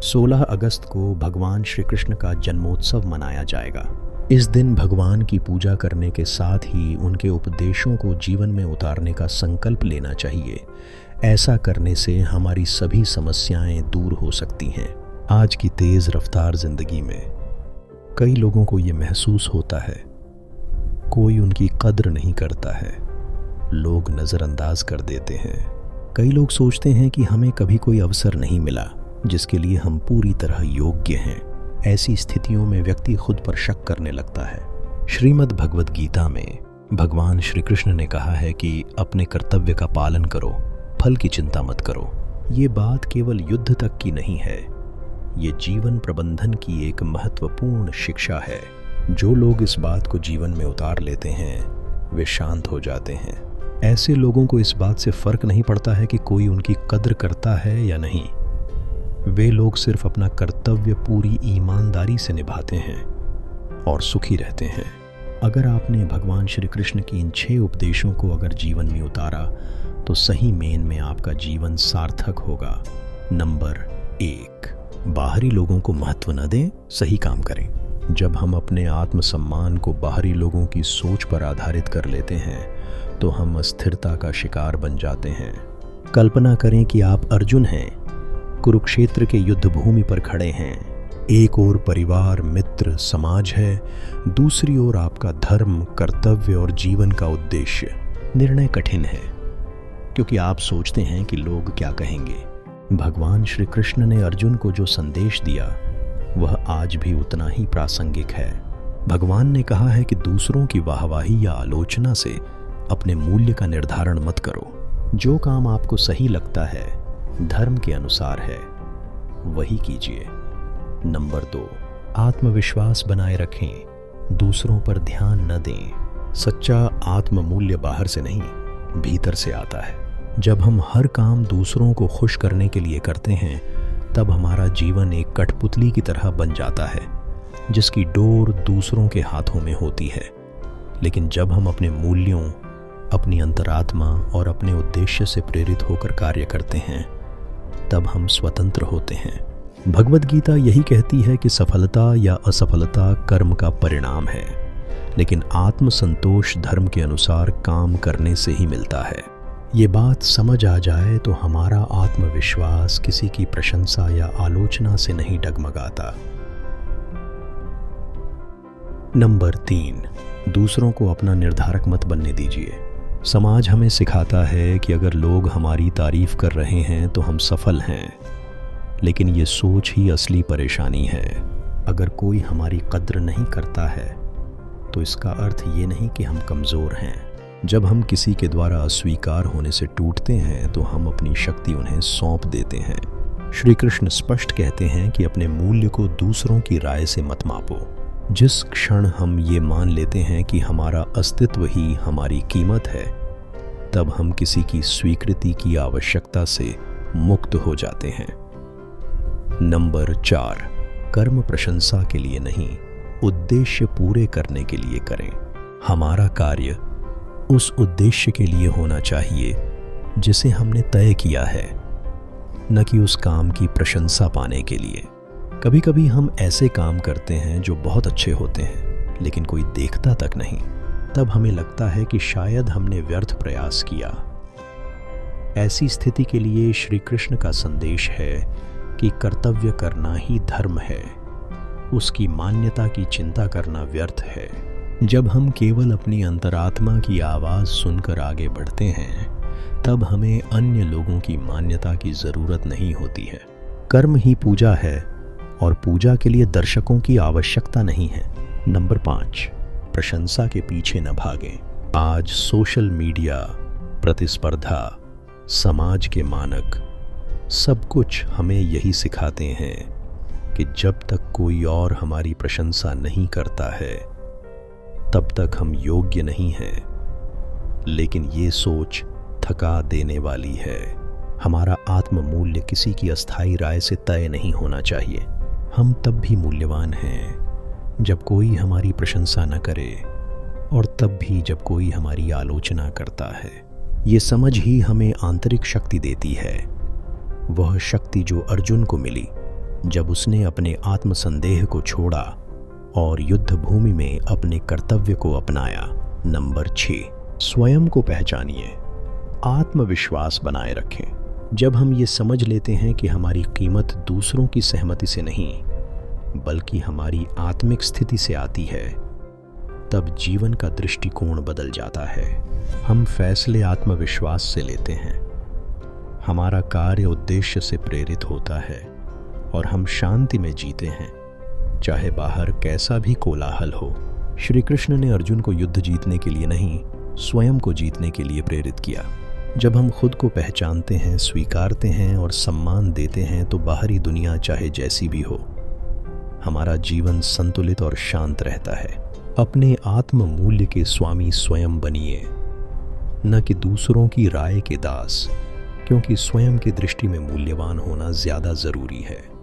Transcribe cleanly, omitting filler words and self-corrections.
16 अगस्त को भगवान श्री कृष्ण का जन्मोत्सव मनाया जाएगा। इस दिन भगवान की पूजा करने के साथ ही उनके उपदेशों को जीवन में उतारने का संकल्प लेना चाहिए। ऐसा करने से हमारी सभी समस्याएं दूर हो सकती हैं। आज की तेज रफ्तार जिंदगी में कई लोगों को ये महसूस होता है कोई उनकी कद्र नहीं करता है, लोग नज़रअंदाज कर देते हैं। कई लोग सोचते हैं कि हमें कभी कोई अवसर नहीं मिला जिसके लिए हम पूरी तरह योग्य हैं। ऐसी स्थितियों में व्यक्ति खुद पर शक करने लगता है। श्रीमद् भगवद गीता में भगवान श्री कृष्ण ने कहा है कि अपने कर्तव्य का पालन करो, फल की चिंता मत करो। ये बात केवल युद्ध तक की नहीं है, ये जीवन प्रबंधन की एक महत्वपूर्ण शिक्षा है। जो लोग इस बात को जीवन में उतार लेते हैं वे शांत हो जाते हैं। ऐसे लोगों को इस बात से फर्क नहीं पड़ता है कि कोई उनकी कद्र करता है या नहीं। वे लोग सिर्फ अपना कर्तव्य पूरी ईमानदारी से निभाते हैं और सुखी रहते हैं। अगर आपने भगवान श्री कृष्ण की इन 6 उपदेशों को अगर जीवन में उतारा तो सही मेन में आपका जीवन सार्थक होगा। नंबर 1, बाहरी लोगों को महत्व न दें, सही काम करें। जब हम अपने आत्मसम्मान को बाहरी लोगों की सोच पर आधारित कर लेते हैं तो हम अस्थिरता का शिकार बन जाते हैं। कल्पना करें कि आप अर्जुन हैं, कुरुक्षेत्र के युद्ध भूमि पर खड़े हैं। एक ओर परिवार, मित्र, समाज है, दूसरी ओर आपका धर्म, कर्तव्य और जीवन का उद्देश्य। निर्णय कठिन है क्योंकि आप सोचते हैं कि लोग क्या कहेंगे। भगवान श्री कृष्ण ने अर्जुन को जो संदेश दिया वह आज भी उतना ही प्रासंगिक है। भगवान ने कहा है कि दूसरों की वाहवाही या आलोचना से अपने मूल्य का निर्धारण मत करो। जो काम आपको सही लगता है, धर्म के अनुसार है, वही कीजिए। नंबर 2, आत्मविश्वास बनाए रखें, दूसरों पर ध्यान न दें। सच्चा आत्म मूल्य बाहर से नहीं, भीतर से आता है। जब हम हर काम दूसरों को खुश करने के लिए करते हैं तब हमारा जीवन एक कठपुतली की तरह बन जाता है जिसकी डोर दूसरों के हाथों में होती है। लेकिन जब हम अपने मूल्यों, अपनी अंतरात्मा और अपने उद्देश्य से प्रेरित होकर कार्य करते हैं तब हम स्वतंत्र होते हैं। भगवद गीता यही कहती है कि सफलता या असफलता कर्म का परिणाम है, लेकिन आत्मसंतोष धर्म के अनुसार काम करने से ही मिलता है। ये बात समझ आ जाए तो हमारा आत्मविश्वास किसी की प्रशंसा या आलोचना से नहीं डगमगाता। नंबर 3, दूसरों को अपना निर्धारक मत बनने दीजिए। समाज हमें सिखाता है कि अगर लोग हमारी तारीफ कर रहे हैं तो हम सफल हैं, लेकिन ये सोच ही असली परेशानी है। अगर कोई हमारी कद्र नहीं करता है तो इसका अर्थ ये नहीं कि हम कमज़ोर हैं। जब हम किसी के द्वारा अस्वीकार होने से टूटते हैं तो हम अपनी शक्ति उन्हें सौंप देते हैं। श्री कृष्ण स्पष्ट कहते हैं कि अपने मूल्य को दूसरों की राय से मत मापो। जिस क्षण हम ये मान लेते हैं कि हमारा अस्तित्व ही हमारी कीमत है, तब हम किसी की स्वीकृति की आवश्यकता से मुक्त हो जाते हैं। नंबर 4, कर्म प्रशंसा के लिए नहीं, उद्देश्य पूरे करने के लिए करें। हमारा कार्य उस उद्देश्य के लिए होना चाहिए जिसे हमने तय किया है, न कि उस काम की प्रशंसा पाने के लिए। कभी कभी हम ऐसे काम करते हैं जो बहुत अच्छे होते हैं लेकिन कोई देखता तक नहीं। तब हमें लगता है कि शायद हमने व्यर्थ प्रयास किया। ऐसी स्थिति के लिए श्री कृष्ण का संदेश है कि कर्तव्य करना ही धर्म है, उसकी मान्यता की चिंता करना व्यर्थ है। जब हम केवल अपनी अंतरात्मा की आवाज़ सुनकर आगे बढ़ते हैं तब हमें अन्य लोगों की मान्यता की ज़रूरत नहीं होती है। कर्म ही पूजा है और पूजा के लिए दर्शकों की आवश्यकता नहीं है। नंबर 5, प्रशंसा के पीछे न भागें। आज सोशल मीडिया, प्रतिस्पर्धा, समाज के मानक सब कुछ हमें यही सिखाते हैं कि जब तक कोई और हमारी प्रशंसा नहीं करता है तब तक हम योग्य नहीं हैं। लेकिन ये सोच थका देने वाली है। हमारा आत्म मूल्य किसी की अस्थायी राय से तय नहीं होना चाहिए। हम तब भी मूल्यवान हैं जब कोई हमारी प्रशंसा न करे और तब भी जब कोई हमारी आलोचना करता है। ये समझ ही हमें आंतरिक शक्ति देती है, वह शक्ति जो अर्जुन को मिली जब उसने अपने आत्मसंदेह को छोड़ा और युद्ध भूमि में अपने कर्तव्य को अपनाया। नंबर 6, स्वयं को पहचानिए, आत्मविश्वास बनाए रखें। जब हम ये समझ लेते हैं कि हमारी कीमत दूसरों की सहमति से नहीं बल्कि हमारी आत्मिक स्थिति से आती है, तब जीवन का दृष्टिकोण बदल जाता है। हम फैसले आत्मविश्वास से लेते हैं, हमारा कार्य उद्देश्य से प्रेरित होता है और हम शांति में जीते हैं, चाहे बाहर कैसा भी कोलाहल हो। श्री कृष्ण ने अर्जुन को युद्ध जीतने के लिए नहीं, स्वयं को जीतने के लिए प्रेरित किया। जब हम खुद को पहचानते हैं, स्वीकारते हैं और सम्मान देते हैं, तो बाहरी दुनिया चाहे जैसी भी हो, हमारा जीवन संतुलित और शांत रहता है। अपने आत्म मूल्य के स्वामी स्वयं बनिए, न कि दूसरों की राय के दास, क्योंकि स्वयं की दृष्टि में मूल्यवान होना ज्यादा जरूरी है।